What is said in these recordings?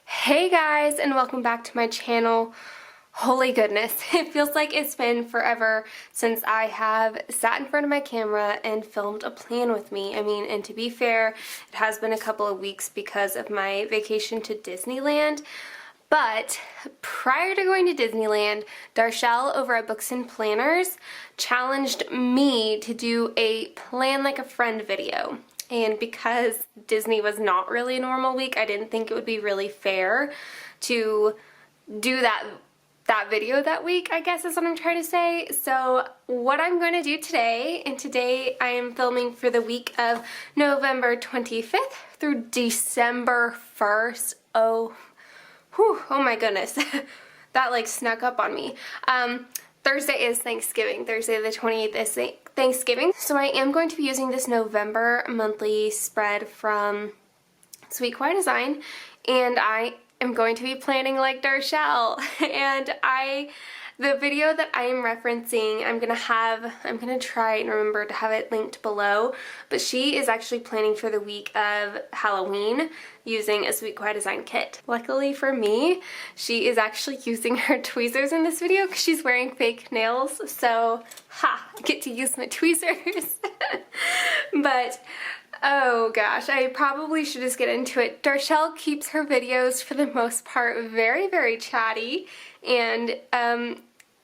Hey guys, and welcome back to my channel. Holy goodness, it feels like it's been forever since I have sat in front of my camera and filmed a plan with me. And to be fair, it has been a couple of weeks because of my vacation to Disneyland. But prior to going to Disneyland, Darchelle over at Books and Planners challenged me to do a plan like a friend video. And because Disney was not really a normal week, I didn't think it would be really fair to do that video that week, I guess is what I'm trying to say. So what I'm going to do today, and today I am filming for the week of November 25th through December 1st. Oh my goodness. That like snuck up on me. Thursday is Thanksgiving. Thursday the 28th is Thanksgiving. So I am going to be using this November monthly spread from Sweet Kawaii Design, and I am going to be planning like Darchelle. And the video that I am referencing, I'm gonna try and remember to have it linked below, but she is actually planning for the week of Halloween using a Sweet Kawaii Design kit. Luckily for me, she is actually using her tweezers in this video because she's wearing fake nails, so I get to use my tweezers. But oh gosh, I probably should just get into it. Darchelle keeps her videos for the most part very, very chatty, and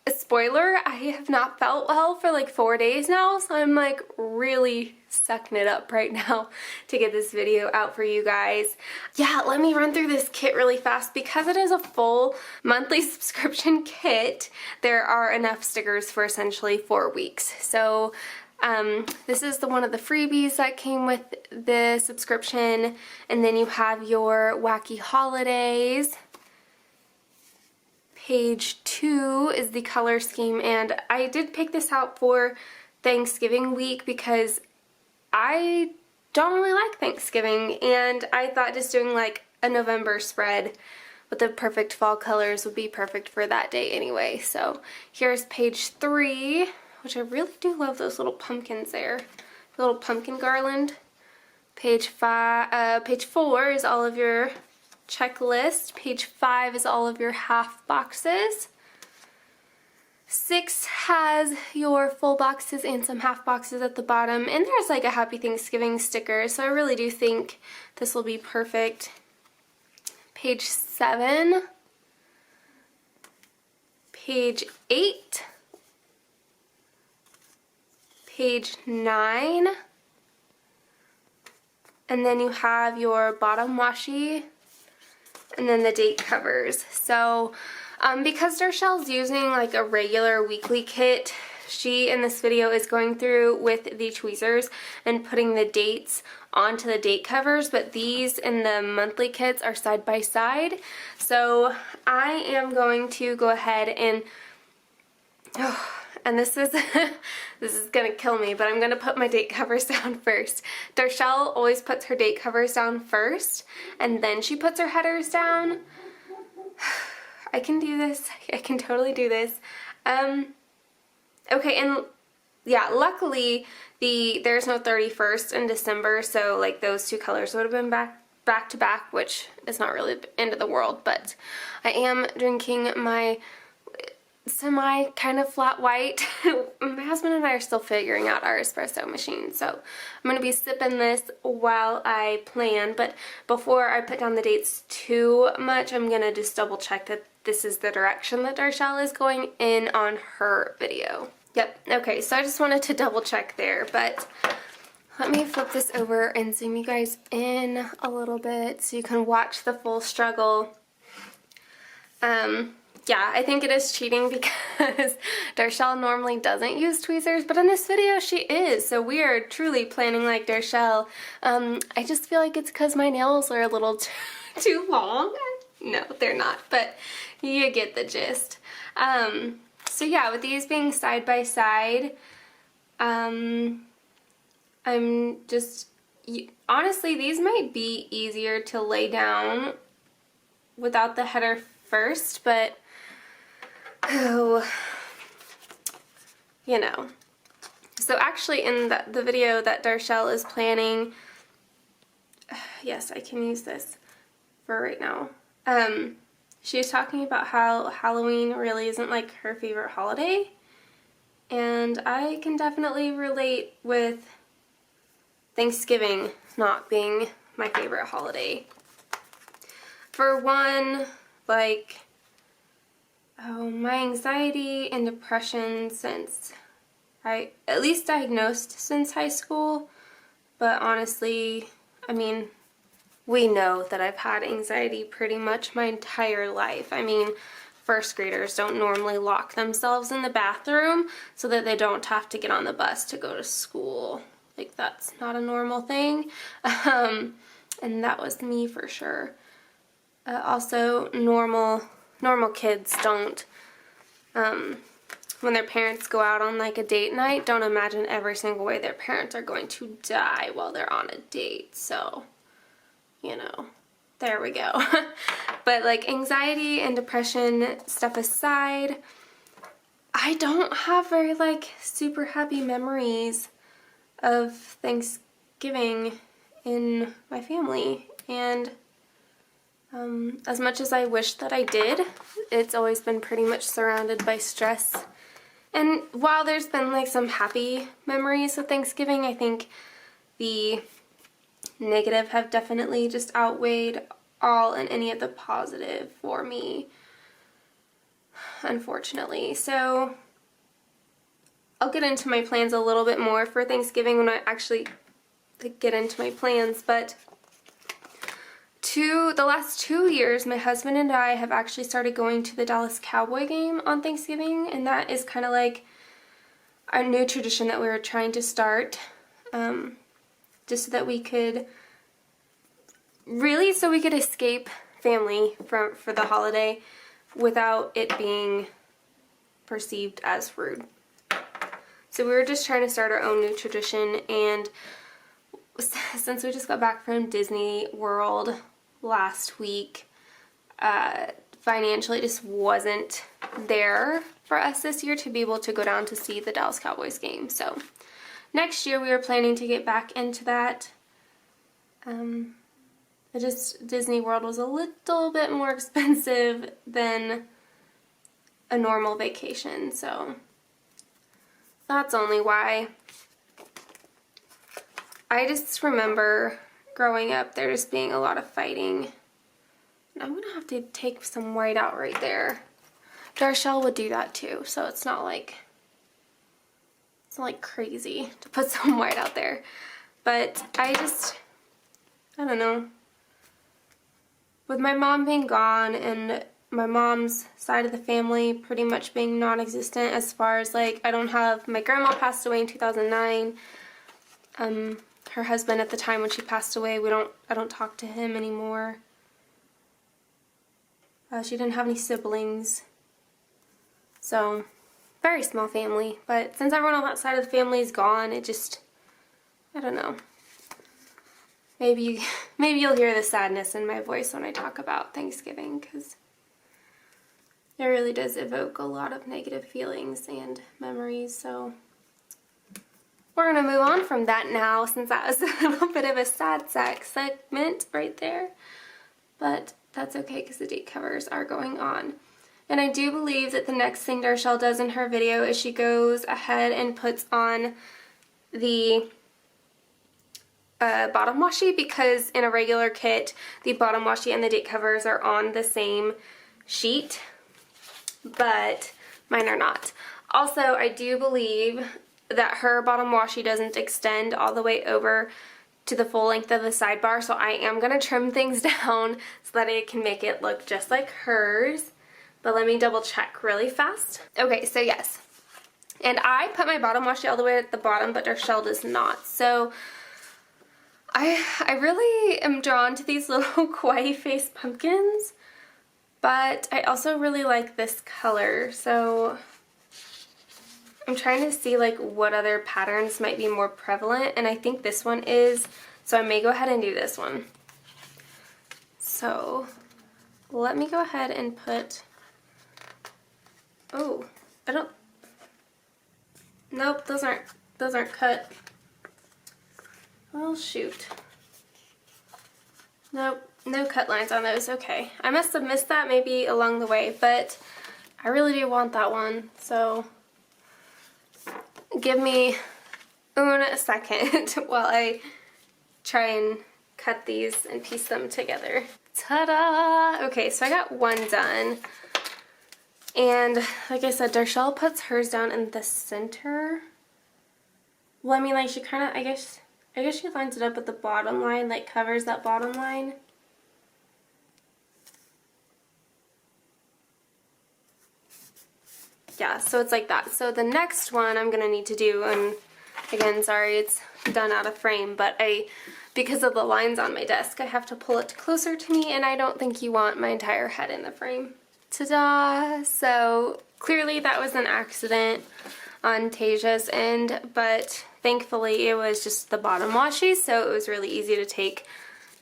a spoiler, I have not felt well for like 4 days now, so I'm like really sucking it up right now to get this video out for you guys. Yeah, let me run through this kit really fast. Because it is a full monthly subscription kit, there are enough stickers for essentially 4 weeks. So this is one of the freebies that came with the subscription, and then you have your wacky holidays. Page 2 is the color scheme, and I did pick this out for Thanksgiving week because I don't really like Thanksgiving, and I thought just doing like a November spread with the perfect fall colors would be perfect for that day anyway. So here's page 3, which I really do love those little pumpkins there, the little pumpkin garland. Page 4 is all of your checklist. Page 5 is all of your half boxes. 6 has your full boxes and some half boxes at the bottom, and there's like a Happy Thanksgiving sticker, so I really do think this will be perfect. Page 7, page 8, page 9, and then you have your bottom washi, and then the date covers. So because Darchelle's using like a regular weekly kit, she in this video is going through with the tweezers and putting the dates onto the date covers, but these in the monthly kits are side by side. So I am going to go ahead and this is this is gonna kill me, but I'm gonna put my date covers down first. Darchelle always puts her date covers down first, and then she puts her headers down. I can do this. I can totally do this. Okay, and yeah, luckily there's no 31st in December, so like those two colors would have been back to back, which is not really the end of the world. But I am drinking my semi kind of flat white. My husband and I are still figuring out our espresso machine, so I'm going to be sipping this while I plan. But before I put down the dates too much, I'm going to just double check that this is the direction that Darchelle is going in on her video. Yep, okay, so I just wanted to double check there, but let me flip this over and zoom you guys in a little bit so you can watch the full struggle. Yeah, I think it is cheating because Darchelle normally doesn't use tweezers, but in this video she is, so we are truly planning like Darchelle. I just feel like it's because my nails are a little too long. No, they're not, but you get the gist. So yeah, with these being side by side, I'm just, honestly, these might be easier to lay down without the header first, but oh, you know. So actually in the video that Darchelle is planning, yes, I can use this for right now. She was talking about how Halloween really isn't like her favorite holiday, and I can definitely relate with Thanksgiving not being my favorite holiday. For one, like, my anxiety and depression since at least diagnosed since high school, but honestly, I mean, we know that I've had anxiety pretty much my entire life. I mean, first graders don't normally lock themselves in the bathroom so that they don't have to get on the bus to go to school. Like, that's not a normal thing. And that was me for sure. Also, normal kids don't, when their parents go out on like a date night, don't imagine every single way their parents are going to die while they're on a date. So, you know, there we go. But like anxiety and depression stuff aside, I don't have very like super happy memories of Thanksgiving in my family. And as much as I wish that I did, it's always been pretty much surrounded by stress. And while there's been like some happy memories of Thanksgiving, I think the negative have definitely just outweighed all and any of the positive for me, unfortunately. So I'll get into my plans a little bit more for Thanksgiving when I actually get into my plans, but the last 2 years, my husband and I have actually started going to the Dallas Cowboy game on Thanksgiving, and that is kind of like a new tradition that we were trying to start, just so that we could escape family for the holiday without it being perceived as rude. So we were just trying to start our own new tradition, and since we just got back from Disney World last week, financially it just wasn't there for us this year to be able to go down to see the Dallas Cowboys game. So next year we were planning to get back into that. Disney World was a little bit more expensive than a normal vacation, so that's only why. I just remember growing up there just being a lot of fighting. And I'm gonna have to take some white out right there. Darchelle would do that too, so it's not like crazy to put some white out there. But I don't know. With my mom being gone and my mom's side of the family pretty much being non-existent, as far as like, I don't have, my grandma passed away in 2009. Her husband at the time when she passed away, I don't talk to him anymore. She didn't have any siblings. So, very small family. But since everyone on that side of the family is gone, it just, I don't know. Maybe you'll hear the sadness in my voice when I talk about Thanksgiving, because it really does evoke a lot of negative feelings and memories. So we're going to move on from that now, since that was a little bit of a sad sack segment right there. But that's okay, because the date covers are going on. And I do believe that the next thing Darchelle does in her video is she goes ahead and puts on the bottom washi, because in a regular kit, the bottom washi and the date covers are on the same sheet, but mine are not. Also, I do believe that her bottom washi doesn't extend all the way over to the full length of the sidebar, so I am going to trim things down so that I can make it look just like hers. But let me double check really fast. Okay, so yes. And I put my bottom washi all the way at the bottom, but Darchelle does not. So I really am drawn to these little kawaii face pumpkins, but I also really like this color. So I'm trying to see like what other patterns might be more prevalent, and I think this one is, so I may go ahead and do this one. So let me go ahead and put, oh, nope, those aren't cut. Oh shoot. Nope, No cut lines on those, okay. I must have missed that maybe along the way, but I really do want that one, so give me a second while I try and cut these and piece them together. Ta-da! Okay, so I got one done. And like I said, Darchelle puts hers down in the center. Well, I mean, like, she kind of, I guess she lines it up at the bottom line, like covers that bottom line. Yeah, so it's like that. So the next one I'm gonna need to do, and again, sorry, it's done out of frame, but because of the lines on my desk, I have to pull it closer to me, and I don't think you want my entire head in the frame. Ta-da! So clearly that was an accident on Tasia's end, but thankfully it was just the bottom washi, so it was really easy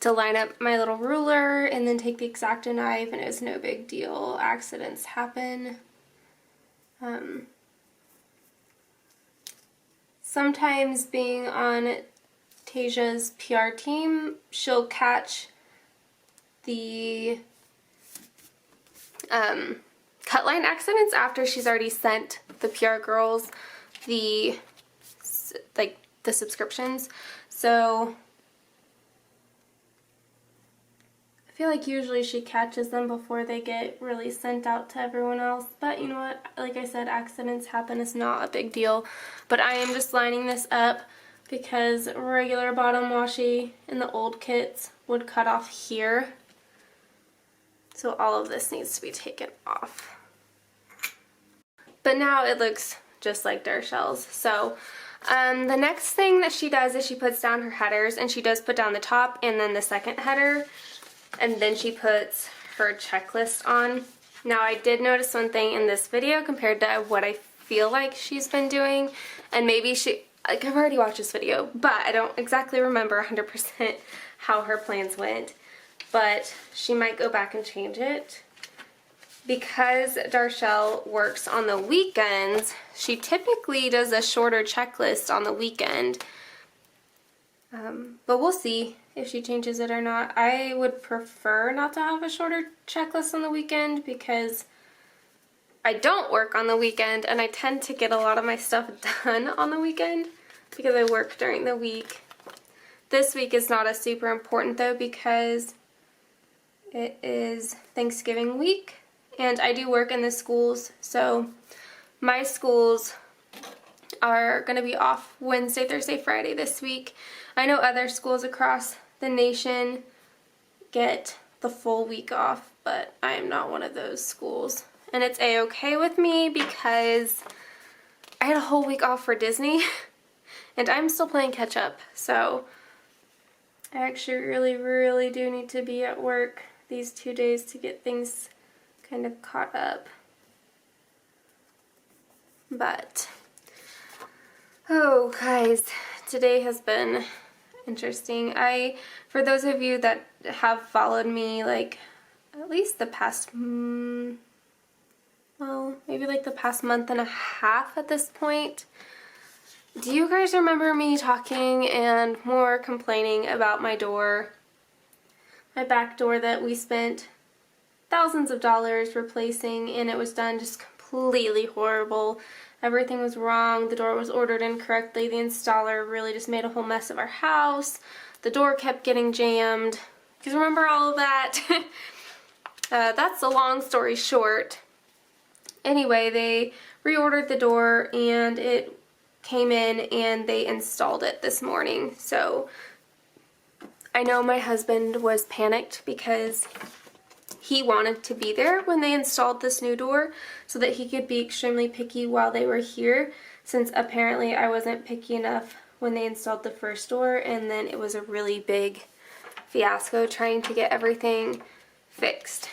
to line up my little ruler and then take the X-Acto knife, and it was no big deal. Accidents happen. Sometimes being on Tasia's PR team, she'll catch the cut line accidents after she's already sent the PR girls the subscriptions. So I feel like usually she catches them before they get really sent out to everyone else, but you know what, like I said, accidents happen. It's not a big deal. But I am just lining this up because regular bottom washi in the old kits would cut off here. So all of this needs to be taken off. But now it looks just like Darchelle's. So the next thing that she does is she puts down her headers, and she does put down the top and then the second header, and then she puts her checklist on. Now I did notice one thing in this video compared to what I feel like she's been doing, and maybe like, I've already watched this video, but I don't exactly remember 100% how her plans went, but she might go back and change it. Because Darchelle works on the weekends, she typically does a shorter checklist on the weekend. But we'll see if she changes it or not. I would prefer not to have a shorter checklist on the weekend because I don't work on the weekend, and I tend to get a lot of my stuff done on the weekend because I work during the week. This week is not as super important though because it is Thanksgiving week. And I do work in the schools, so my schools are going to be off Wednesday, Thursday, Friday this week. I know other schools across the nation get the full week off, but I am not one of those schools. And it's a-okay with me because I had a whole week off for Disney, and I'm still playing catch up. So I actually really do need to be at work these 2 days to get things kind of caught up. But oh guys, today has been interesting. For those of you that have followed me like at least the past well, maybe like the past month and a half at this point, do you guys remember me talking and more complaining about my door, my back door that we spent thousands of dollars replacing, and it was done just completely horrible. Everything was wrong. The door was ordered incorrectly. The installer really just made a whole mess of our house. The door kept getting jammed. You remember all of that? That's a long story short. Anyway, they reordered the door and it came in and they installed it this morning. So I know my husband was panicked because he wanted to be there when they installed this new door so that he could be extremely picky while they were here, since apparently I wasn't picky enough when they installed the first door, and then it was a really big fiasco trying to get everything fixed.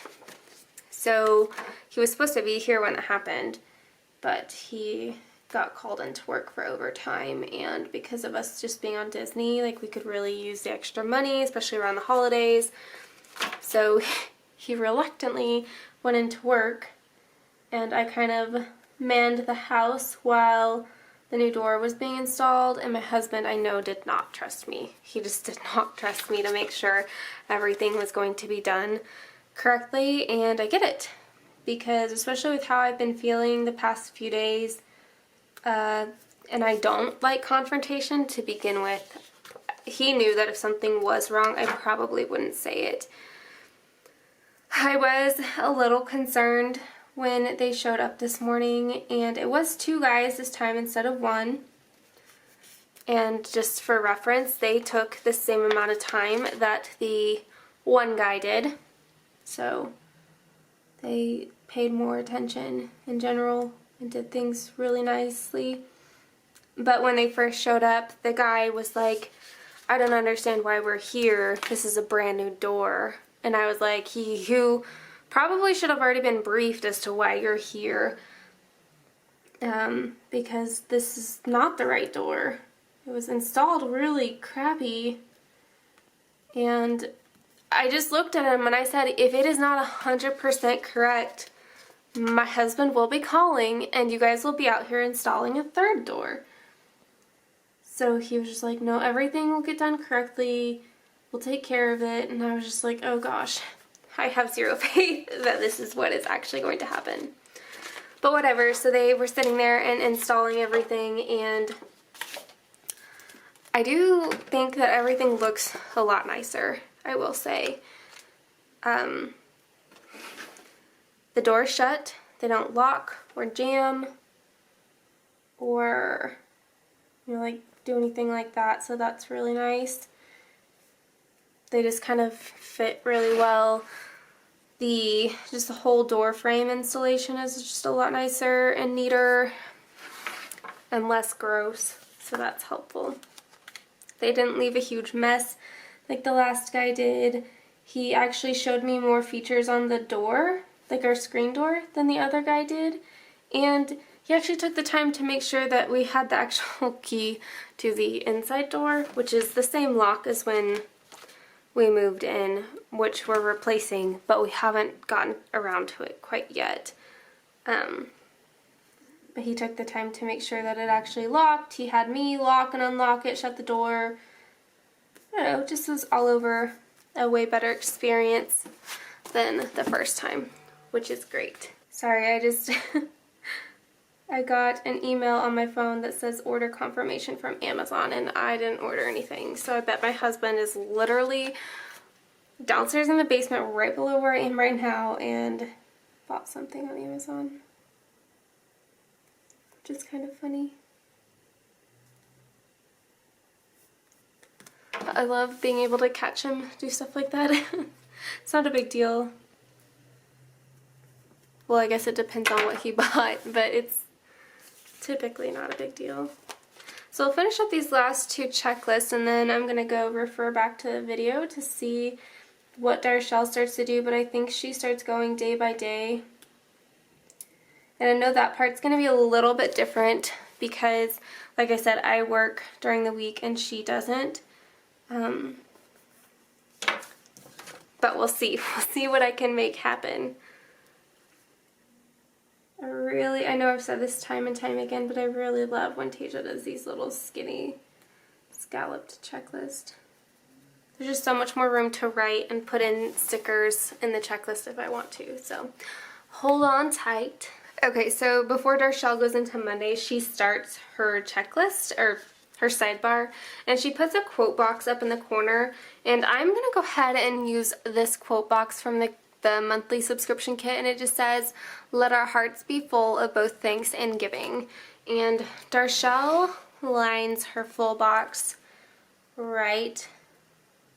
So he was supposed to be here when it happened, but he got called into work for overtime, and because of us just being on Disney, like, we could really use the extra money, especially around the holidays. So he reluctantly went into work, and I kind of manned the house while the new door was being installed, and my husband, I know, did not trust me. He just did not trust me to make sure everything was going to be done correctly, and I get it. Because especially with how I've been feeling the past few days, and I don't like confrontation to begin with, he knew that if something was wrong, I probably wouldn't say it. I was a little concerned when they showed up this morning, and it was 2 guys this time instead of 1. And just for reference, they took the same amount of time that the 1 guy did. So they paid more attention in general and did things really nicely. But when they first showed up, the guy was like, "I don't understand why we're here. This is a brand new door." And I was like, you probably should have already been briefed as to why you're here. Because this is not the right door. It was installed really crappy. And I just looked at him and I said, if it is not 100% correct, my husband will be calling and you guys will be out here installing a 3rd door. So he was just like, no, everything will get done correctly. We'll take care of it. And I was just like, oh gosh, I have zero faith that this is what is actually going to happen. But whatever, so they were sitting there and installing everything, and I do think that everything looks a lot nicer, I will say. The door's shut. They don't lock or jam or, like do anything like that, so that's really nice. They just kind of fit really well. The whole door frame installation is just a lot nicer and neater and less gross, so that's helpful. They didn't leave a huge mess like the last guy did. He actually showed me more features on the door, like our screen door, than the other guy did. And he actually took the time to make sure that we had the actual key to the inside door, which is the same lock as when we moved in, which we're replacing, but we haven't gotten around to it quite yet. But he took the time to make sure that it actually locked. He had me lock and unlock it, shut the door. I don't know, just was all over a way better experience than the first time, which is great. Sorry, I just I got an email on my phone that says order confirmation from Amazon, and I didn't order anything. So I bet my husband is literally downstairs in the basement right below where I am right now and bought something on Amazon. Which is kind of funny. I love being able to catch him do stuff like that. It's not a big deal. Well, I guess it depends on what he bought, but it's typically not a big deal. So I'll finish up these last 2 checklists, and then I'm going to refer back to the video to see what Darchelle starts to do, but I think she starts going day by day. And I know that part's going to be a little bit different because, like I said, I work during the week and she doesn't. But we'll see. We'll see what I can make happen. I know I've said this time and time again, but I really love when Tasia does these little skinny scalloped checklists. There's just so much more room to write and put in stickers in the checklist if I want to, so hold on tight. Okay, so before Darchelle goes into Monday, she starts her checklist, or her sidebar, and she puts a quote box up in the corner, and I'm going to go ahead and use this quote box from the monthly subscription kit, and it just says, "Let our hearts be full of both thanks and giving." And Darchelle lines her full box right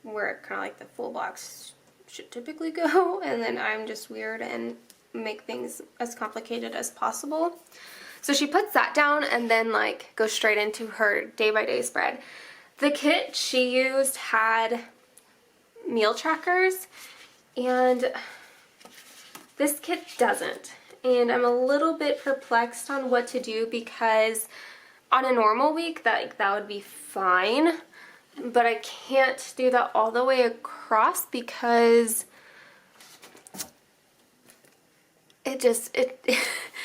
where kind of like the full box should typically go, and then I'm just weird and make things as complicated as possible. So she puts that down and then like goes straight into her day-by-day spread. The kit she used had meal trackers, and this kit doesn't. And I'm a little bit perplexed on what to do because on a normal week that would be fine, but I can't do that all the way across because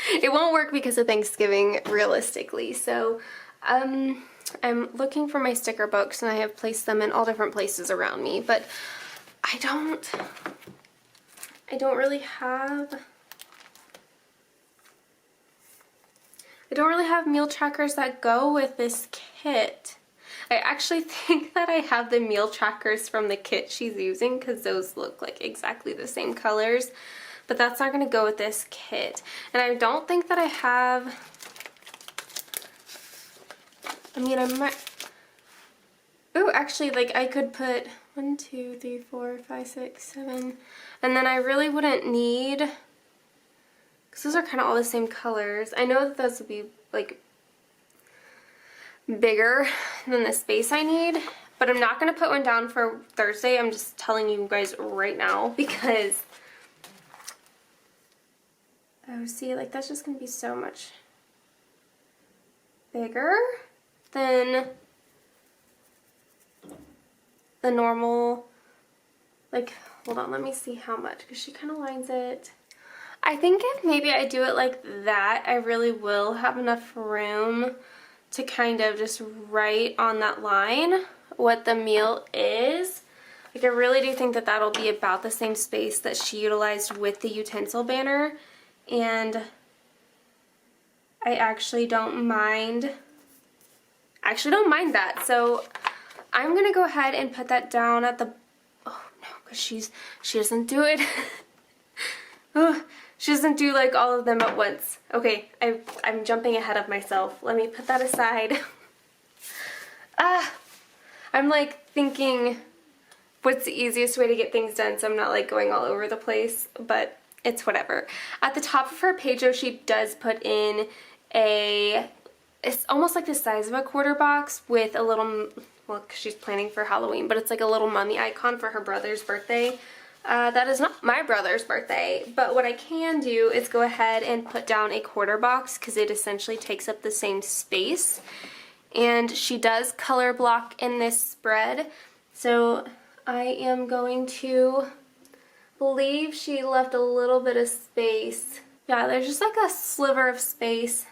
it won't work because of Thanksgiving realistically. So I'm looking for my sticker books, and I have placed them in all different places around me, but I don't really have meal trackers that go with this kit. I actually think that I have the meal trackers from the kit she's using because those look like exactly the same colors, but that's not going to go with this kit. And I don't think that I have, I mean, I might, oh, actually, like I could put 1, 2, 3, 4, 5, 6, 7, and then I really wouldn't need, because those are kind of all the same colors. I know that those would be like bigger than the space I need, but I'm not going to put one down for Thursday. I'm just telling you guys right now because, oh, see, like that's just going to be so much bigger than the normal, like, hold on, let me see how much, because she kind of lines it. I think if maybe I do it like that, I really will have enough room to kind of just write on that line what the meal is. Like, I really do think that that'll be about the same space that she utilized with the utensil banner, and I actually don't mind that. So I'm gonna go ahead and put that down at the, oh no, because she doesn't do it. Oh, she doesn't do like all of them at once. Okay, I'm jumping ahead of myself. Let me put that aside. I'm like thinking what's the easiest way to get things done so I'm not like going all over the place, but it's whatever. At the top of her page though, she does put in it's almost like the size of a quarter box with a little, well, 'cause she's planning for Halloween, but it's like a little mummy icon for her brother's birthday. That is not my brother's birthday, but what I can do is go ahead and put down a quarter box because it essentially takes up the same space. And she does color block in this spread, so I am going to believe she left a little bit of space. Yeah, there's just like a sliver of space.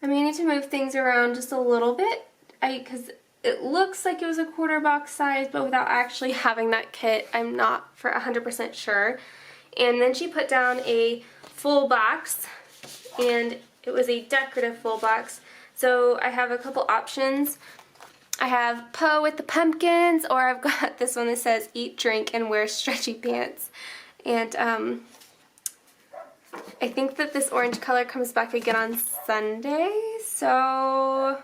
I may need to move things around just a little bit because it looks like it was a quarter box size, but without actually having that kit, I'm not for 100% sure. And then she put down a full box, and it was a decorative full box. So I have a couple options. I have Poe with the pumpkins, or I've got this one that says eat, drink, and wear stretchy pants. And I think that this orange color comes back again on Sunday, so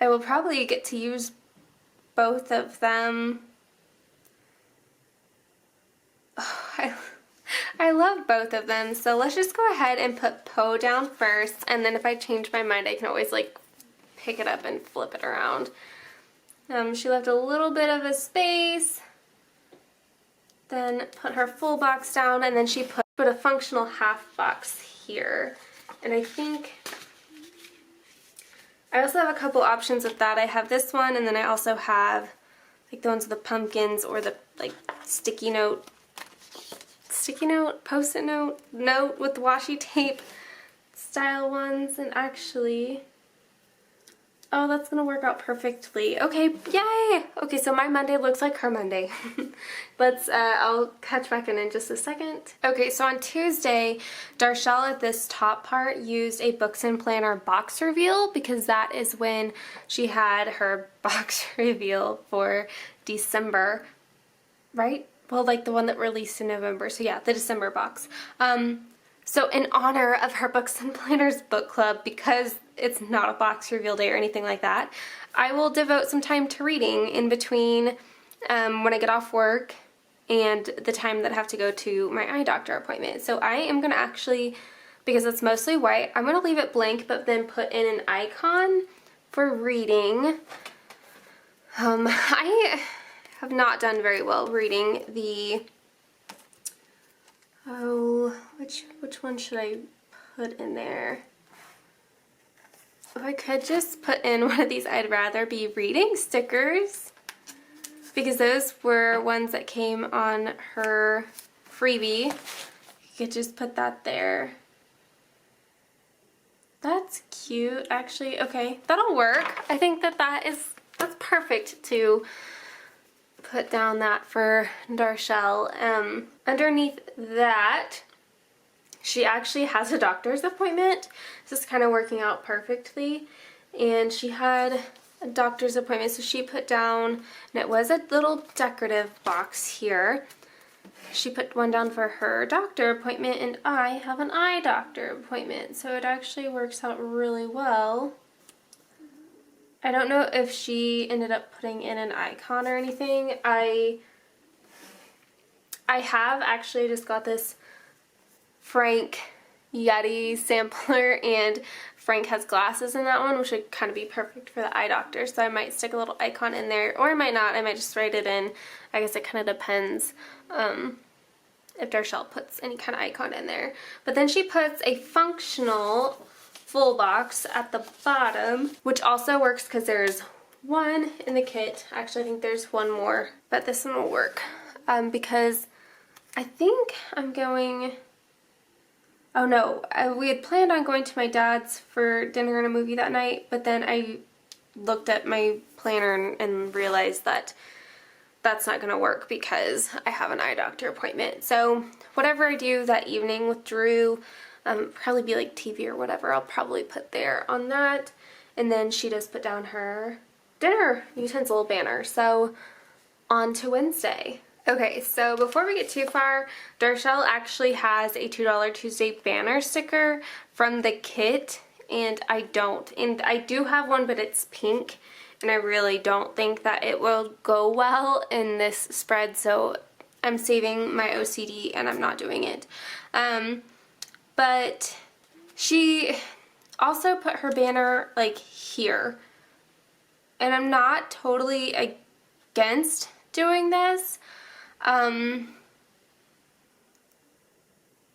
I will probably get to use both of them. Oh, I love both of them, so let's just go ahead and put Poe down first, and then if I change my mind I can always like pick it up and flip it around. She left a little bit of a space, then put her full box down, and then she put a functional half box here. And I think I also have a couple options with that. I have this one, and then I also have like the ones with the pumpkins, or the like sticky note, post-it note with washi tape style ones. And actually, oh, that's gonna work out perfectly. Okay, yay! Okay, so my Monday looks like her Monday. I'll catch back in just a second. Okay, so on Tuesday, Darchelle at this top part used a Books and Planner box reveal because that is when she had her box reveal for December, right? Well, like the one that released in November, so yeah, the December box. So in honor of her Books and Planners book club, because it's not a box reveal day or anything like that, I will devote some time to reading in between when I get off work and the time that I have to go to my eye doctor appointment. So I am going to actually, because it's mostly white, I'm going to leave it blank but then put in an icon for reading. I have not done very well reading the, oh, which one should I put in there? If I could just put in one of these I'd rather be reading stickers, because those were ones that came on her freebie. You could just put that there. That's cute, actually. Okay, that'll work. I think that's perfect to put down that for Darchelle. Underneath that, she actually has a doctor's appointment. This is kind of working out perfectly. And she had a doctor's appointment, so she put down, and it was a little decorative box here. She put one down for her doctor appointment, and I have an eye doctor appointment, so it actually works out really well. I don't know if she ended up putting in an icon or anything. I have actually just got this Frank Yeti sampler, and Frank has glasses in that one, which would kind of be perfect for the eye doctor, so I might stick a little icon in there, or I might not. I might just write it in. I guess it kind of depends if Darchelle puts any kind of icon in there. But then she puts a functional full box at the bottom, which also works because there's one in the kit. Actually, I think there's one more, but this one will work because I think I'm going... Oh no, we had planned on going to my dad's for dinner and a movie that night, but then I looked at my planner and realized that that's not going to work because I have an eye doctor appointment. So whatever I do that evening with Drew, probably be like TV or whatever, I'll probably put there on that. And then she does put down her dinner utensil banner. So on to Wednesday. Okay, so before we get too far, Darchelle actually has a $2 Tuesday banner sticker from the kit, and I don't. And I do have one, but it's pink, and I really don't think that it will go well in this spread, so I'm saving my OCD and I'm not doing it. But she also put her banner like here, and I'm not totally against doing this.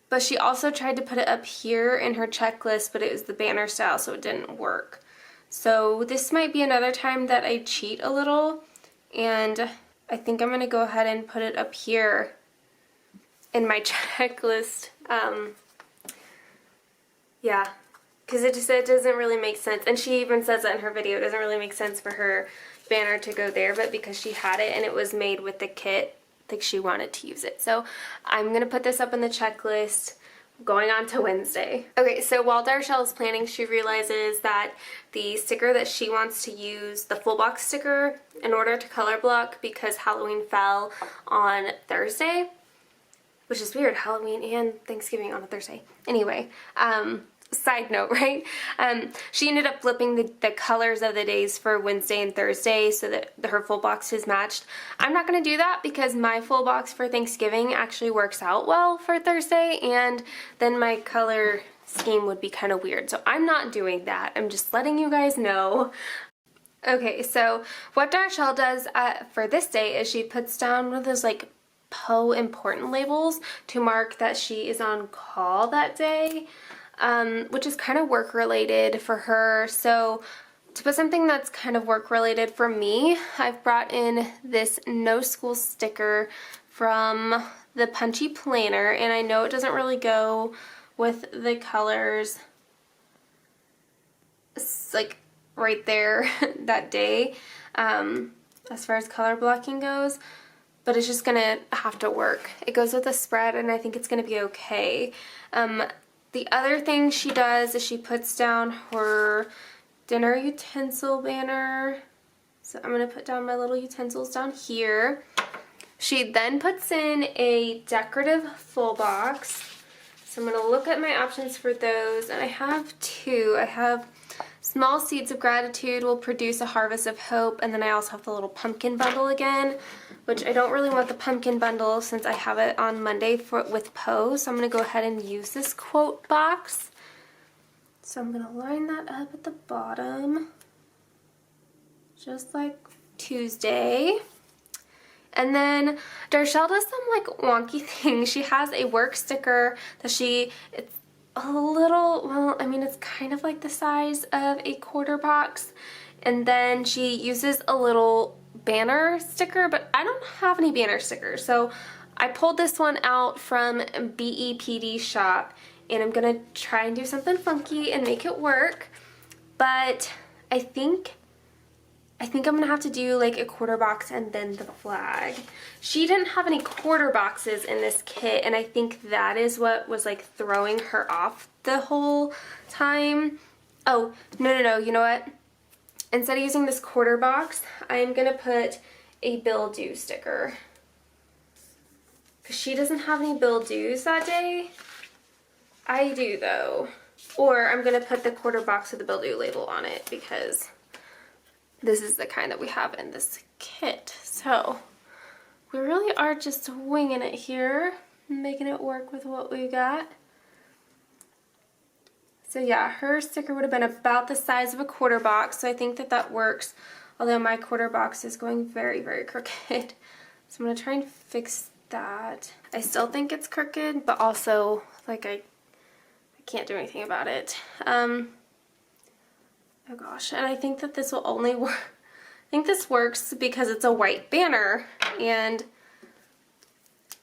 But she also tried to put it up here in her checklist, but it was the banner style, so it didn't work. So this might be another time that I cheat a little, and I think I'm going to go ahead and put it up here in my checklist. Yeah, because it doesn't really make sense, and she even says that in her video. It doesn't really make sense for her banner to go there, but because she had it and it was made with the kit, like she wanted to use it. So I'm going to put this up in the checklist going on to Wednesday. Okay, so while Darchelle is planning, she realizes that the sticker that she wants to use, the full box sticker, in order to color block because Halloween fell on Thursday, which is weird, Halloween and Thanksgiving on a Thursday. Anyway, side note, right? She ended up flipping the colors of the days for Wednesday and Thursday so that her full box is matched. I'm not going to do that because my full box for Thanksgiving actually works out well for Thursday, and then my color scheme would be kind of weird. So I'm not doing that. I'm just letting you guys know. Okay, so what Darchelle does for this day is she puts down one of those like Poe important labels to mark that she is on call that day. Which is kind of work related for her. So to put something that's kind of work related for me, I've brought in this no school sticker from the Punchy Planner, and I know it doesn't really go with the colors. It's like right there that day as far as color blocking goes, but it's just gonna have to work. It goes with the spread, and I think it's gonna be okay. The other thing she does is she puts down her dinner utensil banner. So I'm going to put down my little utensils down here. She then puts in a decorative full box. So I'm going to look at my options for those, and I have two. I have Small Seeds of Gratitude Will Produce a Harvest of Hope, and then I also have the little pumpkin bundle again, which I don't really want the pumpkin bundle since I have it on Monday with Poe, so I'm going to go ahead and use this quote box. So I'm going to line that up at the bottom, just like Tuesday. And then Darchelle does some like wonky things. She has a work sticker that it's a little, well, I mean, it's kind of like the size of a quarter box. And then she uses a little banner sticker, but I don't have any banner stickers. So I pulled this one out from BEPD shop, and I'm gonna try and do something funky and make it work, but I think I'm gonna have to do like a quarter box and then the flag. She didn't have any quarter boxes in this kit, and I think that is what was like throwing her off the whole time. Oh, no, you know what? Instead of using this quarter box, I'm gonna put a bill due sticker. Because she doesn't have any bill dues that day. I do though. Or I'm gonna put the quarter box with the bill due label on it because this is the kind that we have in this kit. So we really are just winging it here, making it work with what we got. So yeah, her sticker would have been about the size of a quarter box, so I think that that works, although my quarter box is going very, very crooked. So I'm going to try and fix that. I still think it's crooked, but also, like, I can't do anything about it. Oh gosh, and I think that this will only work. I think this works because it's a white banner, and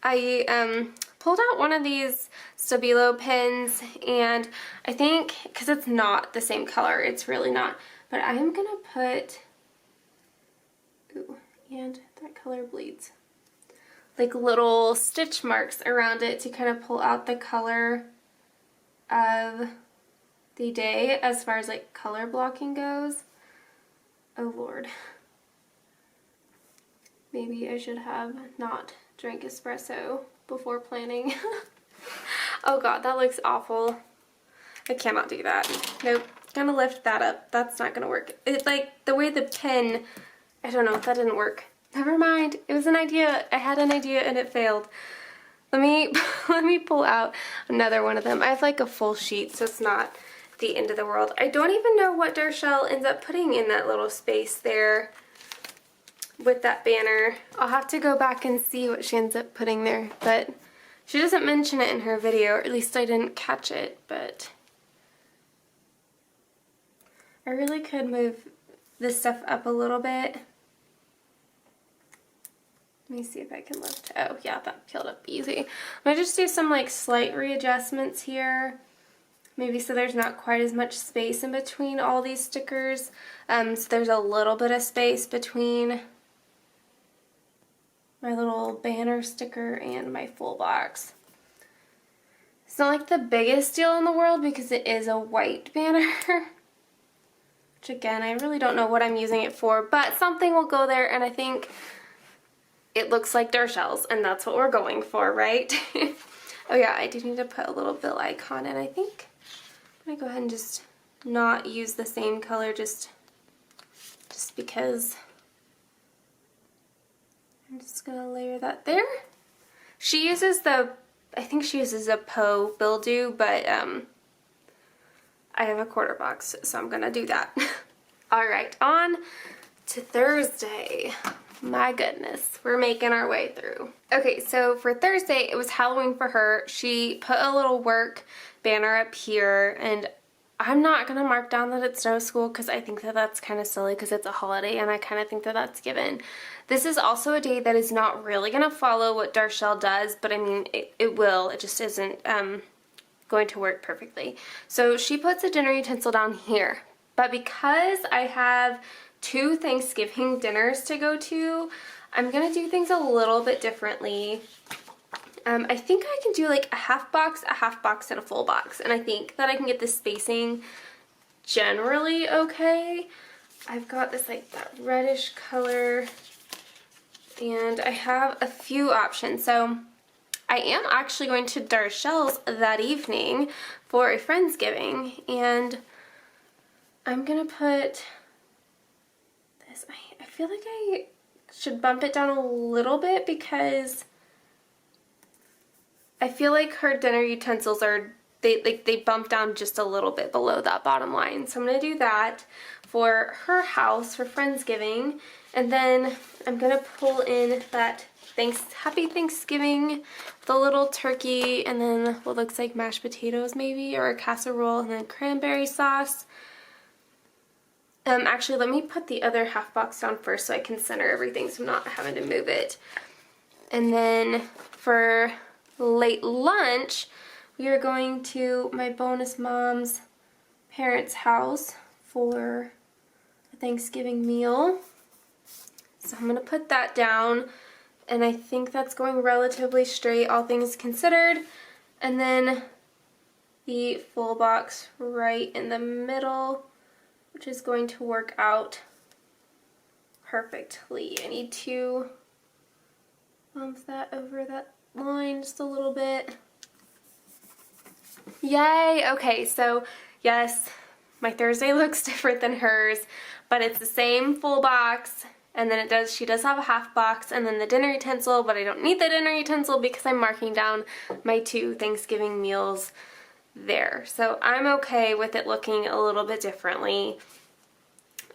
I pulled out one of these Stabilo pins, and I think, because it's not the same color, it's really not, but I am going to put, ooh, and that color bleeds, like little stitch marks around it to kind of pull out the color of the day as far as like color blocking goes. Oh Lord. Maybe I should have not drank espresso before planning. Oh god, that looks awful. I cannot do that. Nope. Gonna lift that up. That's not gonna work. It's like the way the pen, I don't know, that didn't work. Never mind. It was an idea. I had an idea and it failed. Let me pull out another one of them. I have like a full sheet, so it's not the end of the world. I don't even know what Darchelle ends up putting in that little space there with that banner. I'll have to go back and see what she ends up putting there, but she doesn't mention it in her video, or at least I didn't catch it, but I really could move this stuff up a little bit. Let me see if I can lift. Oh yeah, that peeled up easy. I'm gonna just do some like slight readjustments here. Maybe so there's not quite as much space in between all these stickers. So there's a little bit of space between my little banner sticker and my full box. It's not like the biggest deal in the world because it is a white banner. Which again, I really don't know what I'm using it for, but something will go there, and I think it looks like Darchelle's, and that's what we're going for, right? Oh yeah, I do need to put a little bill icon in, I think. I'm gonna go ahead and just not use the same color just because. I'm just gonna layer that there. She uses I think she uses a Poe bill due, but I have a quarter box, so I'm gonna do that. Alright, on to Thursday. My goodness, we're making our way through. Okay, so for Thursday, it was Halloween for her. She put a little work banner up here, and I'm not going to mark down that it's no school because I think that that's kind of silly because it's a holiday, and I kind of think that that's given. This is also a day that is not really going to follow what Darchelle does, but I mean, it will. It just isn't going to work perfectly. So she puts a dinner utensil down here, but because I have 2 Thanksgiving dinners to go to, I'm gonna do things a little bit differently. I think I can do like a half box, and a full box, and I think that I can get the spacing generally okay. I've got this like that reddish color, and I have a few options. So I am actually going to Darchelle's that evening for a Friendsgiving, and I'm gonna put this. I feel like I should bump it down a little bit because I feel like her dinner utensils are, they bump down just a little bit below that bottom line. So I'm going to do that for her house for Friendsgiving. And then I'm going to pull in that Happy Thanksgiving with a little turkey, and then what looks like mashed potatoes maybe, or a casserole, and then cranberry sauce. Actually, let me put the other half box down first so I can center everything so I'm not having to move it. And then for late lunch, we are going to my bonus mom's parents' house for a Thanksgiving meal. So I'm going to put that down, and I think that's going relatively straight, all things considered. And then the full box right in the middle, which is going to work out perfectly. I need to bump that over that line just a little bit. Yay! Okay, so yes, my Thursday looks different than hers, but it's the same full box, and then she does have a half box, and then the dinner utensil, but I don't need the dinner utensil because I'm marking down my 2 Thanksgiving meals there. So I'm okay with it looking a little bit differently.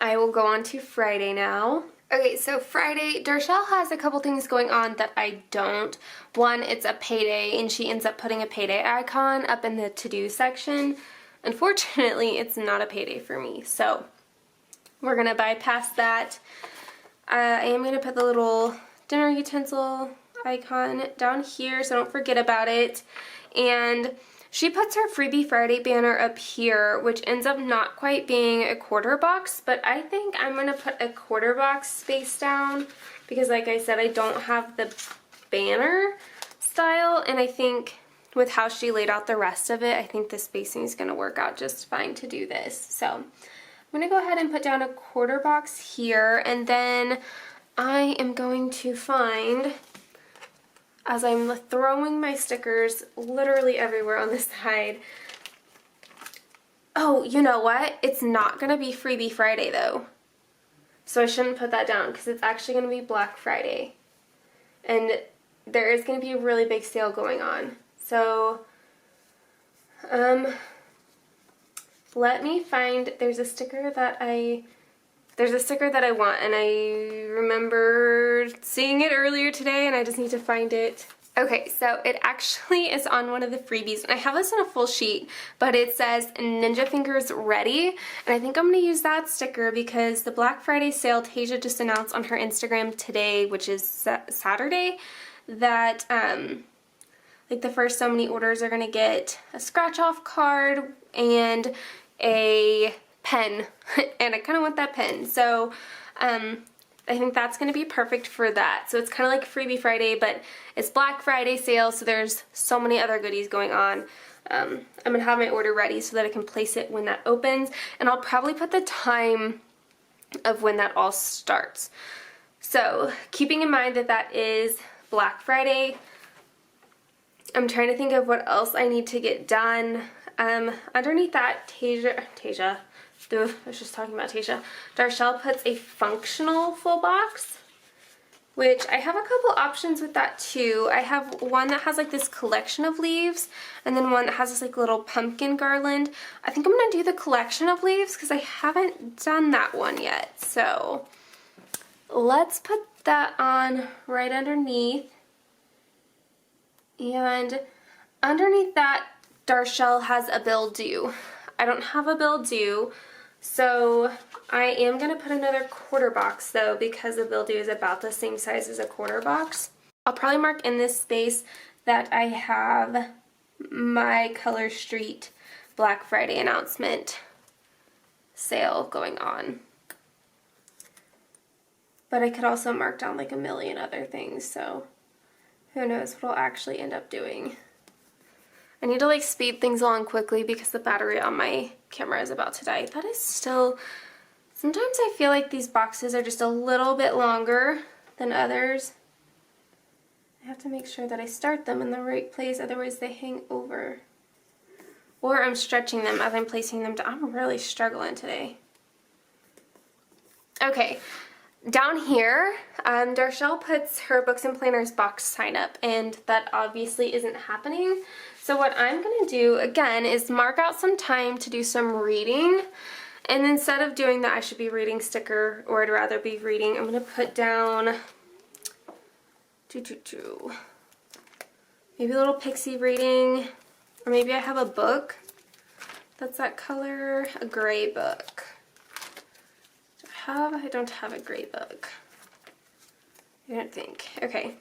I will go on to Friday now. Okay, so Friday, Darchelle has a couple things going on that I don't. One, it's a payday, and she ends up putting a payday icon up in the to-do section. Unfortunately, it's not a payday for me, so we're gonna bypass that. I am gonna put the little dinner utensil icon down here, so don't forget about it. And she puts her Freebie Friday banner up here, which ends up not quite being a quarter box, but I think I'm going to put a quarter box space down because, like I said, I don't have the banner style, and I think with how she laid out the rest of it, I think the spacing is going to work out just fine to do this. So I'm going to go ahead and put down a quarter box here, and then I am going to find, as I'm throwing my stickers literally everywhere on this side. Oh, you know what? It's not going to be Freebie Friday though. So I shouldn't put that down because it's actually going to be Black Friday. And there is going to be a really big sale going on. So, let me find, there's a sticker that I want, and I remember seeing it earlier today, and I just need to find it. Okay, so it actually is on one of the freebies, and I have this in a full sheet, but it says Ninja Fingers Ready, and I think I'm going to use that sticker because the Black Friday sale Tasia just announced on her Instagram today, which is Saturday, that like the first so many orders are going to get a scratch-off card and a pen, and I kind of want that pen, so I think that's going to be perfect for that. So it's kind of like Freebie Friday, but it's Black Friday sale, so there's so many other goodies going on. I'm going to have my order ready so that I can place it when that opens, and I'll probably put the time of when that all starts. So keeping in mind that that is Black Friday, I'm trying to think of what else I need to get done. Underneath that, Tasia, I was just talking about Tasia. Darchelle puts a functional full box, which I have a couple options with that too. I have one that has like this collection of leaves, and then one that has this like little pumpkin garland. I think I'm going to do the collection of leaves because I haven't done that one yet. So let's put that on right underneath. And underneath that, Darchelle has a bill due. I don't have a bill due, so I am going to put another quarter box though because the bill due is about the same size as a quarter box. I'll probably mark in this space that I have my Color Street Black Friday announcement sale going on. But I could also mark down like a million other things, so who knows what I'll actually end up doing. I need to like speed things along quickly because the battery on my camera is about to die. That is still, sometimes I feel like these boxes are just a little bit longer than others. I have to make sure that I start them in the right place, otherwise they hang over. Or I'm stretching them as I'm placing them down. I'm really struggling today. Okay. Down here, Darchelle puts her Books and Planners box sign up, and that obviously isn't happening. So what I'm going to do, again, is mark out some time to do some reading. And instead of doing the I should be reading sticker, or I'd rather be reading, I'm going to put down maybe a little pixie reading, or maybe I have a book that's that color, a gray book. I don't have a gray book. I don't think. Okay.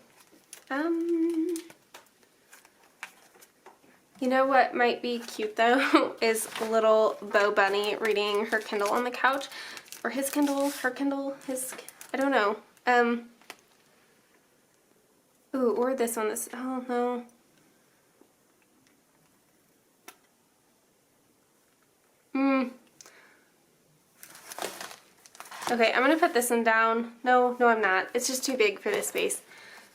You know what might be cute though is little Bo Bunny reading her Kindle on the couch. Or his Kindle, her Kindle, his, I don't know. Ooh, or this one, oh no. Okay, I'm gonna put this one down. No, I'm not. It's just too big for this space.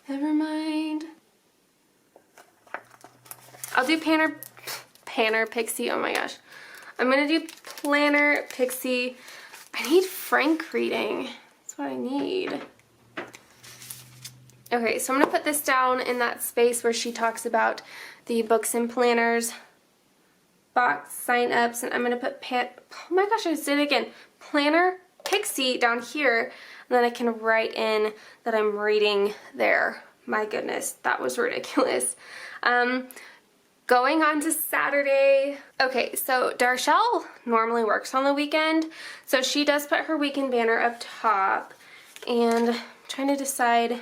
Never mind. I'll do Planner Pixie, oh my gosh. I'm gonna do Planner Pixie. I need Frank reading. That's what I need. Okay, so I'm gonna put this down in that space where she talks about the books and planners box sign-ups, and I'm gonna put oh my gosh, I just did it again. Planner Pixie down here, and then I can write in that I'm reading there. My goodness, that was ridiculous. Going on to Saturday. Okay, so Darchelle normally works on the weekend, so she does put her weekend banner up top, and I'm trying to decide.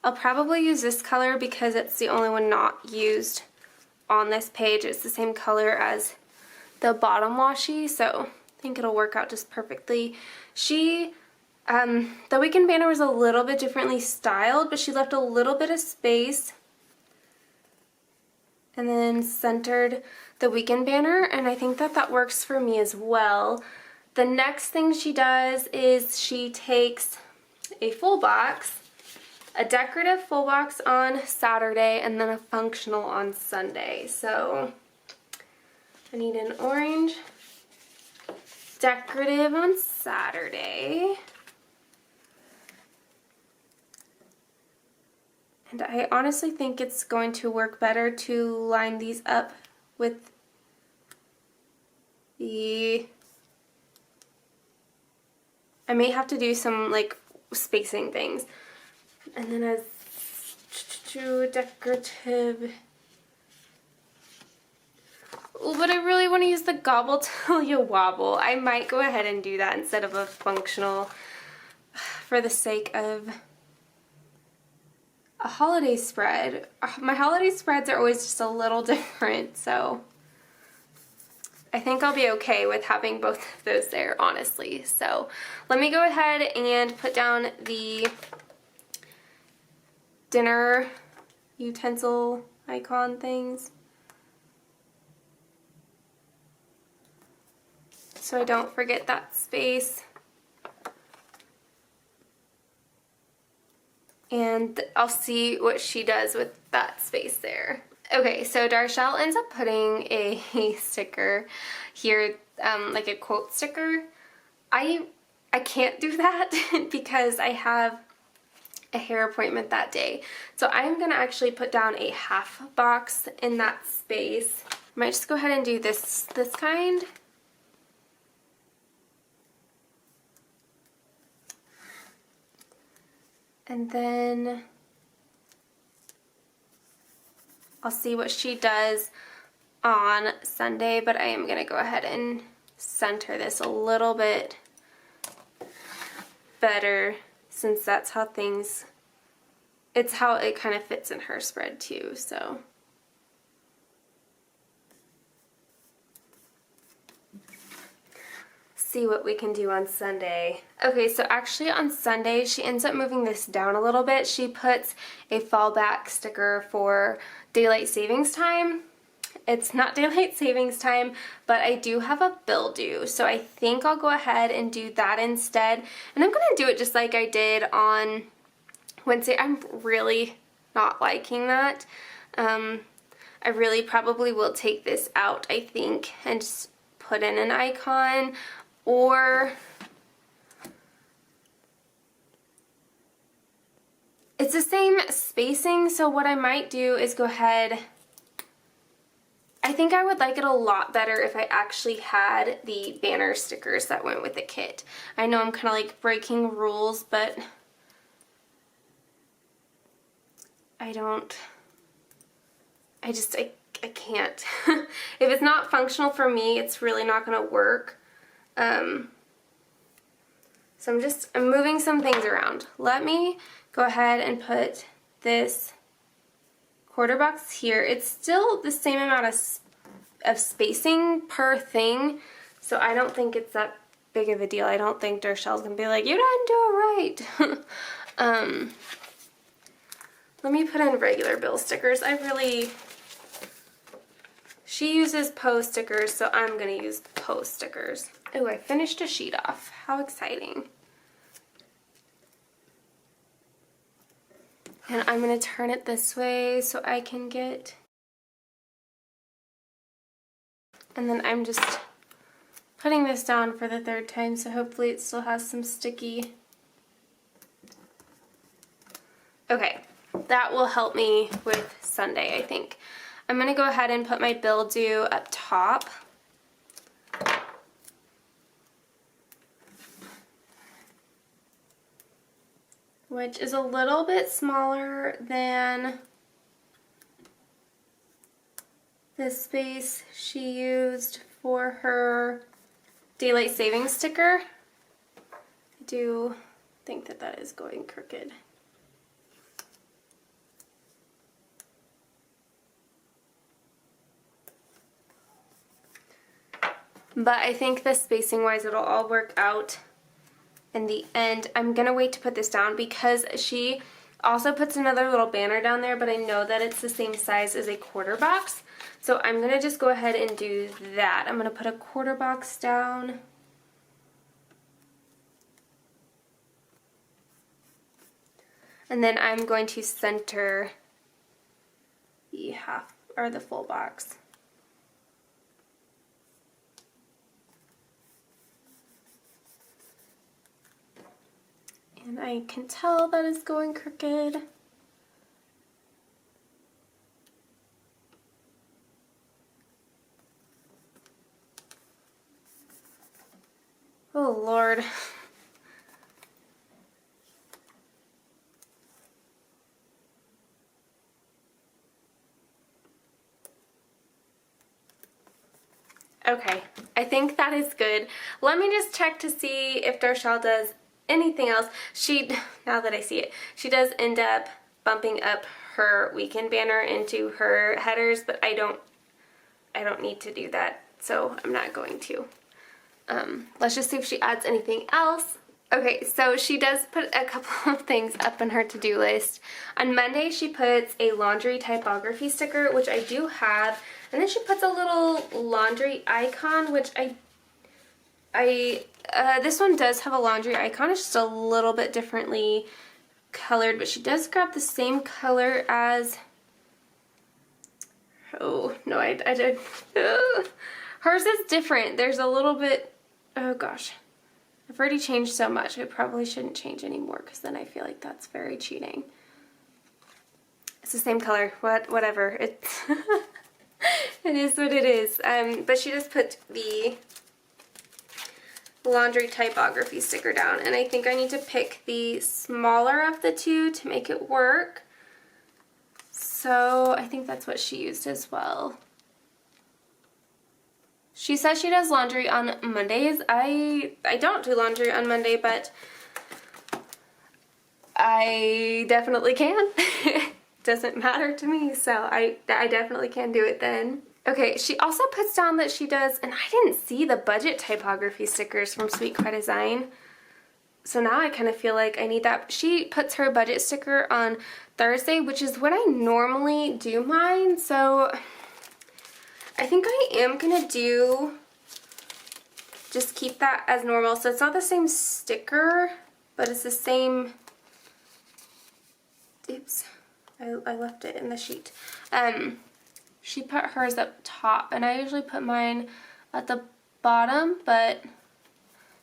I'll probably use this color because it's the only one not used on this page. It's the same color as the bottom washi, so I think it'll work out just perfectly. The weekend banner was a little bit differently styled, but she left a little bit of space and then centered the weekend banner, and I think that works for me as well. The next thing she does is she takes a full box, a decorative full box on Saturday, and then a functional on Sunday. So I need an orange decorative on Saturday. And I honestly think it's going to work better to line these up with I may have to do some like spacing things. And then a decorative. Oh, but I really want to use the Gobble Till You Wobble. I might go ahead and do that instead of a functional for the sake of a holiday spread. My holiday spreads are always just a little different, so I think I'll be okay with having both of those there, honestly. So let me go ahead and put down the dinner utensil icon things so I don't forget that space. And I'll see what she does with that space there. Okay, so Darchelle ends up putting a sticker here, like a quote sticker. I can't do that because I have a hair appointment that day. So I'm gonna actually put down a half box in that space. I might just go ahead and do this kind. And then I'll see what she does on Sunday, but I am gonna go ahead and center this a little bit better since that's how it's how it kind of fits in her spread too, so. See what we can do on Sunday. Okay, so actually on Sunday, she ends up moving this down a little bit. She puts a fallback sticker for daylight savings time. It's not daylight savings time, but I do have a bill due, so I think I'll go ahead and do that instead. And I'm gonna do it just like I did on Wednesday. I'm really not liking that. I really probably will take this out, I think, and just put in an icon, or it's the same spacing, so what I might do is go ahead. I think I would like it a lot better if I actually had the banner stickers that went with the kit. I know I'm kind of like breaking rules, but I can't. If it's not functional for me, it's really not going to work. So I'm moving some things around. Let me go ahead and put this quarter box here. It's still the same amount of spacing per thing, so I don't think it's that big of a deal. I don't think Darchelle's gonna be like, you didn't do it right. Let me put in regular bill stickers. She uses Poe stickers, so I'm gonna use Poe stickers. Oh, I finished a sheet off. How exciting. And I'm gonna turn it this way so I can get, and then I'm just putting this down for the third time, so hopefully it still has some sticky. Okay, that will help me with Sunday, I think. I'm gonna go ahead and put my bill due up top. Which is a little bit smaller than the space she used for her daylight savings sticker. I do think that that is going crooked. But I think the spacing wise it'll all work out in the end. I'm gonna wait to put this down because she also puts another little banner down there, but I know that it's the same size as a quarter box. So I'm gonna just go ahead and do that. I'm gonna put a quarter box down. And then I'm going to center the half or the full box. And I can tell that it's going crooked. Oh Lord. Okay, I think that is good. Let me just check to see if Darchelle does anything else. Now that I see it, she does end up bumping up her weekend banner into her headers, but I don't need to do that, so I'm not going to. Let's just see if she adds anything else. Okay, so she does put a couple of things up in her to-do list. On Monday, she puts a laundry typography sticker, which I do have, and then she puts a little laundry icon, which this one does have a laundry icon. It's just a little bit differently colored, but she does grab the same color as, oh, no, I did. Hers is different. There's a little bit, oh gosh. I've already changed so much. I probably shouldn't change anymore because then I feel like that's very cheating. It's the same color. Whatever. It's it is what it is. But she just put the laundry typography sticker down, and I think I need to pick the smaller of the two to make it work. So I think that's what she used as well. She says she does laundry on Mondays. I don't do laundry on Monday, but I definitely can. Doesn't matter to me, so I definitely can do it then. Okay, she also puts down that she does, and I didn't see the budget typography stickers from Sweet Cry Design. So now I kind of feel like I need that. She puts her budget sticker on Thursday, which is when I normally do mine, so I think I am gonna just keep that as normal. So it's not the same sticker, but it's the same, oops, I left it in the sheet. She put hers up top, and I usually put mine at the bottom, but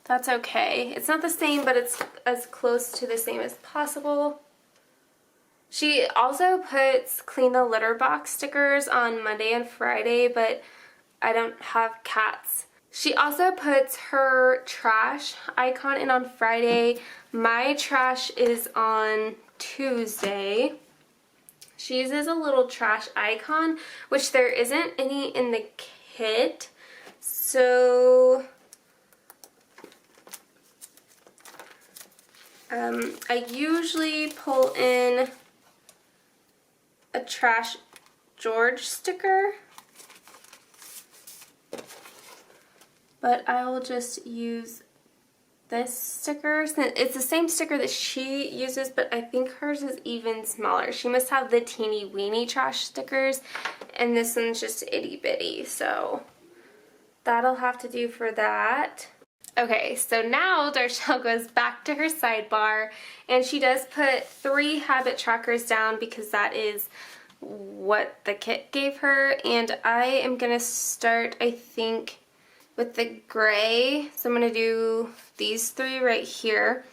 that's okay. It's not the same, but it's as close to the same as possible. She also puts clean the litter box stickers on Monday and Friday, but I don't have cats. She also puts her trash icon in on Friday. My trash is on Tuesday. She uses a little trash icon, which there isn't any in the kit. So I usually pull in a Trash George sticker, but I will just use this sticker. It's the same sticker that she uses, but I think hers is even smaller. She must have the teeny weeny trash stickers, and this one's just itty bitty, so that'll have to do for that. Okay, so now Darchelle goes back to her sidebar, and she does put 3 habit trackers down because that is what the kit gave her, and I am gonna start, I think, with the gray. So I'm going to do these 3 right here.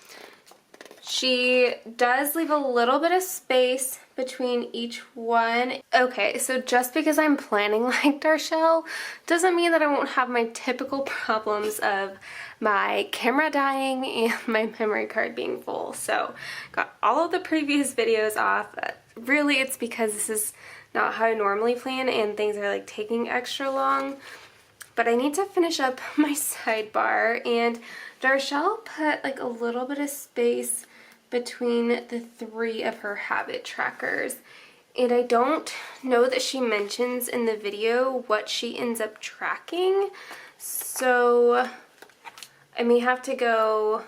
She does leave a little bit of space between each one. Okay, so just because I'm planning like Darchelle doesn't mean that I won't have my typical problems of my camera dying and my memory card being full. So got all of the previous videos off. Really, it's because this is not how I normally plan and things are like taking extra long. But I need to finish up my sidebar, and Darchelle put like a little bit of space between the 3 of her habit trackers. And I don't know that she mentions in the video what she ends up tracking, so I may have to go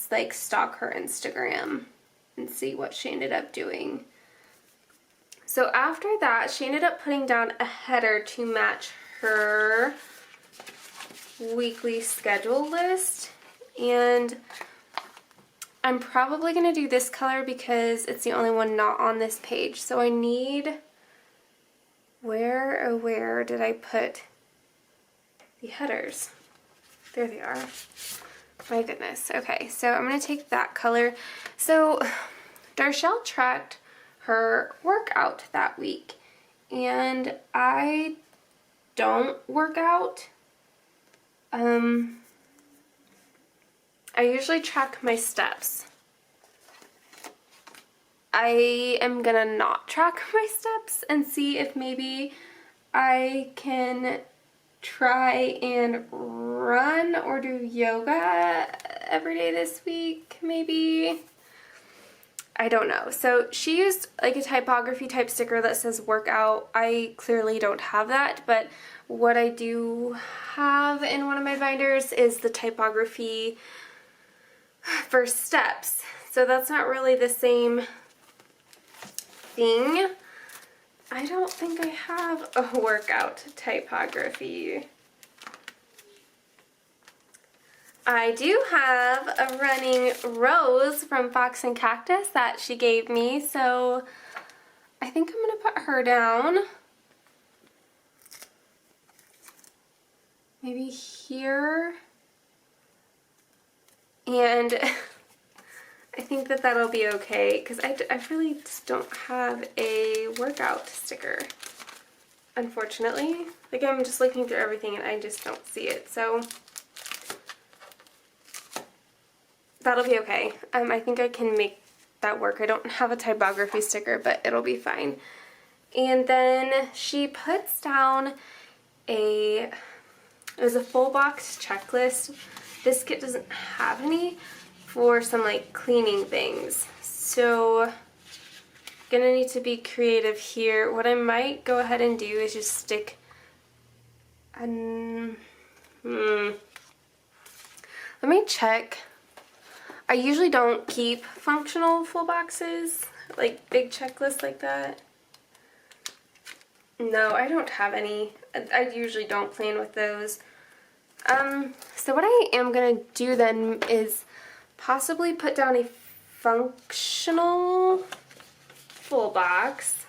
like stalk her Instagram and see what she ended up doing. So after that, she ended up putting down a header to match her weekly schedule list. And I'm probably going to do this color because it's the only one not on this page. So I need, where did I put the headers? There they are. My goodness. Okay, so I'm going to take that color. So Darchelle tracked her workout that week, and I don't work out. I usually track my steps. I am gonna not track my steps and see if maybe I can try and run or do yoga every day this week, maybe. I don't know. So she used like a typography type sticker that says workout. I clearly don't have that, but what I do have in one of my binders is the typography for steps. So that's not really the same thing. I don't think I have a workout typography. I do have a running rose from Fox and Cactus that she gave me, so I think I'm going to put her down. Maybe here. And I think that that'll be okay, because I really just don't have a workout sticker, unfortunately. Like, I'm just looking through everything and I just don't see it, so that'll be okay. I think I can make that work. I don't have a typography sticker, but it'll be fine. And then she puts down it was a full box checklist. This kit doesn't have any for some like cleaning things. So gonna need to be creative here. What I might go ahead and do is just stick let me check. I usually don't keep functional full boxes, like big checklists like that. No, I don't have any. I usually don't plan with those. So what I am going to do then is possibly put down a functional full box.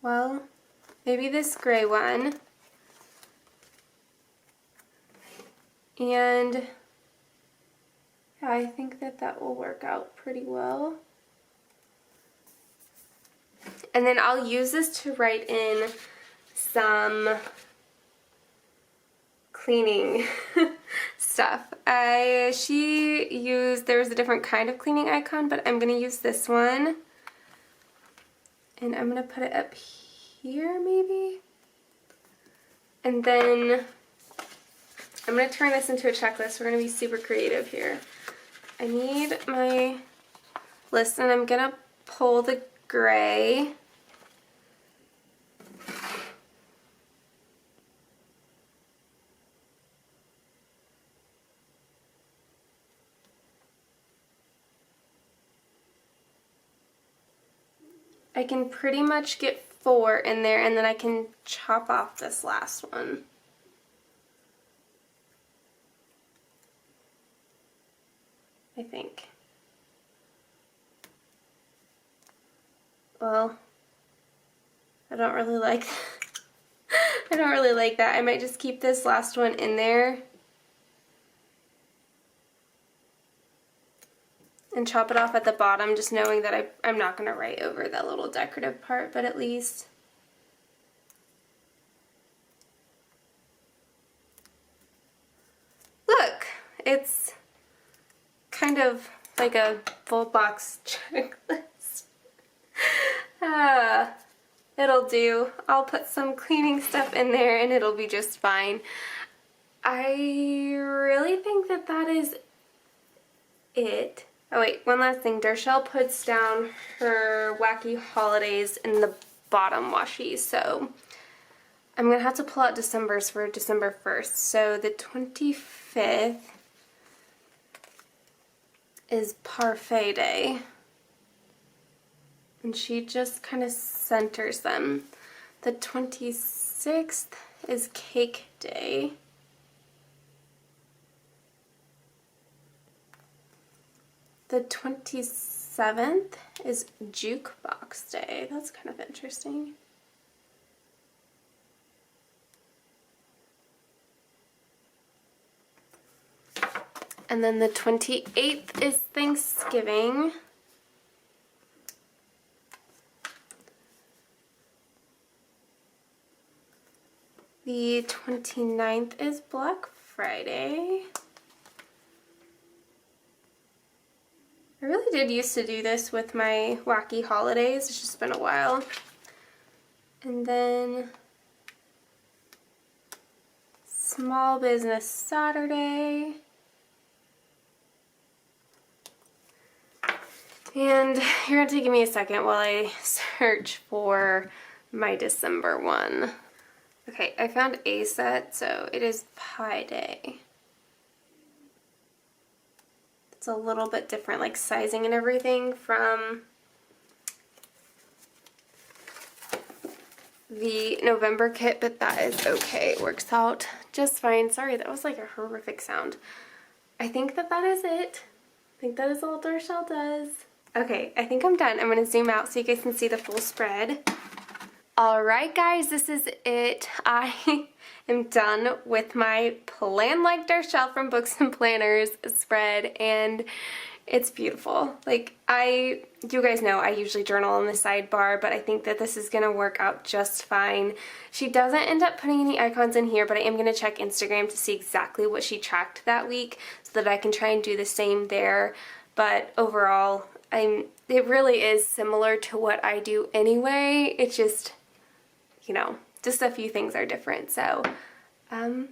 Well, maybe this gray one. And yeah, I think that that will work out pretty well. And then I'll use this to write in some cleaning stuff. There was a different kind of cleaning icon, but I'm going to use this one. And I'm going to put it up here maybe. And then I'm going to turn this into a checklist. We're going to be super creative here. I need my list, and I'm going to pull the gray. I can pretty much get 4 in there, and then I can chop off this last one. I think. Well, I don't really like I don't really like that. I might just keep this last one in there and chop it off at the bottom, just knowing that I'm not going to write over that little decorative part, but at least look, it's kind of like a full box checklist. It'll do. I'll put some cleaning stuff in there and it'll be just fine. I really think that that is it. Oh wait, one last thing. Darchelle puts down her wacky holidays in the bottom washi, so I'm going to have to pull out December's for December 1st. So the 25th is Parfait Day. And she just kind of centers them. The 26th is Cake Day. The 27th is Jukebox Day. That's kind of interesting. And then the 28th is Thanksgiving. The 29th is Black Friday. I really did used to do this with my wacky holidays. It's just been a while. And then Small Business Saturday. And you're going to give me a second while I search for my December one. Okay, I found a set, so it is Pie Day. It's a little bit different, like sizing and everything from the November kit, but that is okay. It works out just fine. Sorry, that was like a horrific sound. I think that that is it. I think that is all Darchelle does. Okay, I think I'm done. I'm going to zoom out so you guys can see the full spread. Alright guys, this is it. I am done with my Plan Like Darchelle from Books and Planners spread, and it's beautiful. Like, you guys know I usually journal in the sidebar, but I think that this is going to work out just fine. She doesn't end up putting any icons in here, but I am going to check Instagram to see exactly what she tracked that week so that I can try and do the same there. But overall, it really is similar to what I do anyway. It's just, you know, just a few things are different. So I'm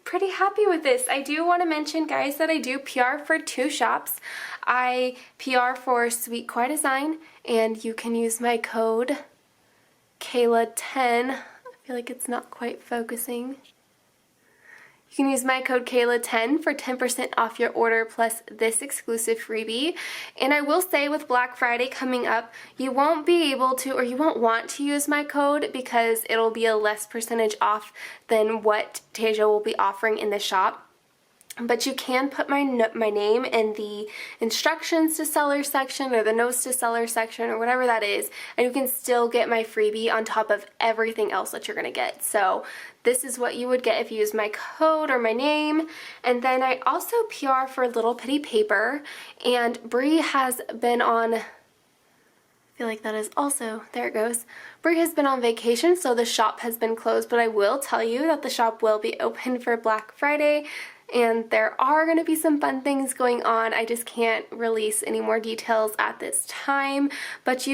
pretty happy with this. I do want to mention, guys, that I do PR for 2 shops. I PR for Sweet Kawaii Design, and you can use my code Kayla10. I feel like it's not quite focusing. You can use my code Kayla10 for 10% off your order plus this exclusive freebie. And I will say, with Black Friday coming up, you won't be able to, or you won't want to use my code because it'll be a less percentage off than what Tasia will be offering in the shop. But you can put my name in the instructions to seller section or the notes to seller section or whatever that is, and you can still get my freebie on top of everything else that you're going to get. So this is what you would get if you use my code or my name. And then I also PR for Little Pittie Paper, and Bree has been on, I feel like that is also, there it goes. Bree has been on vacation, so the shop has been closed, but I will tell you that the shop will be open for Black Friday. And there are going to be some fun things going on. I just can't release any more details at this time. But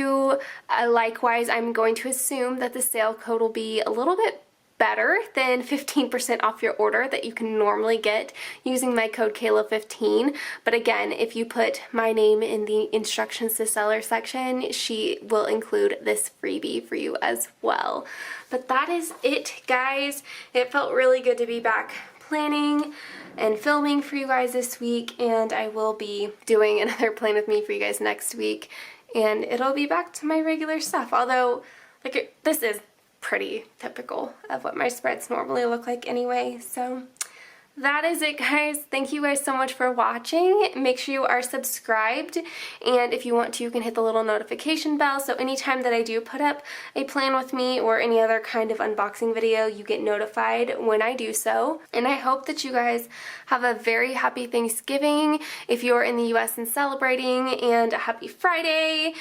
likewise, I'm going to assume that the sale code will be a little bit better than 15% off your order that you can normally get using my code Kayla15. But again, if you put my name in the instructions to seller section, she will include this freebie for you as well. But that is it, guys. It felt really good to be back planning and filming for you guys this week, and I will be doing another plan with me for you guys next week, and it'll be back to my regular stuff. Although, like, this is pretty typical of what my spreads normally look like anyway. So that is it, guys. Thank you guys so much for watching. Make sure you are subscribed, and if you want to, you can hit the little notification bell, so anytime that I do put up a plan with me or any other kind of unboxing video, you get notified when I do so. And I hope that you guys have a very happy Thanksgiving if you're in the US and celebrating, and a happy Friday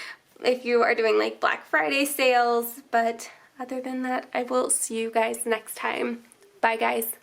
if you are doing like Black Friday sales. But other than that, I will see you guys next time. Bye, guys.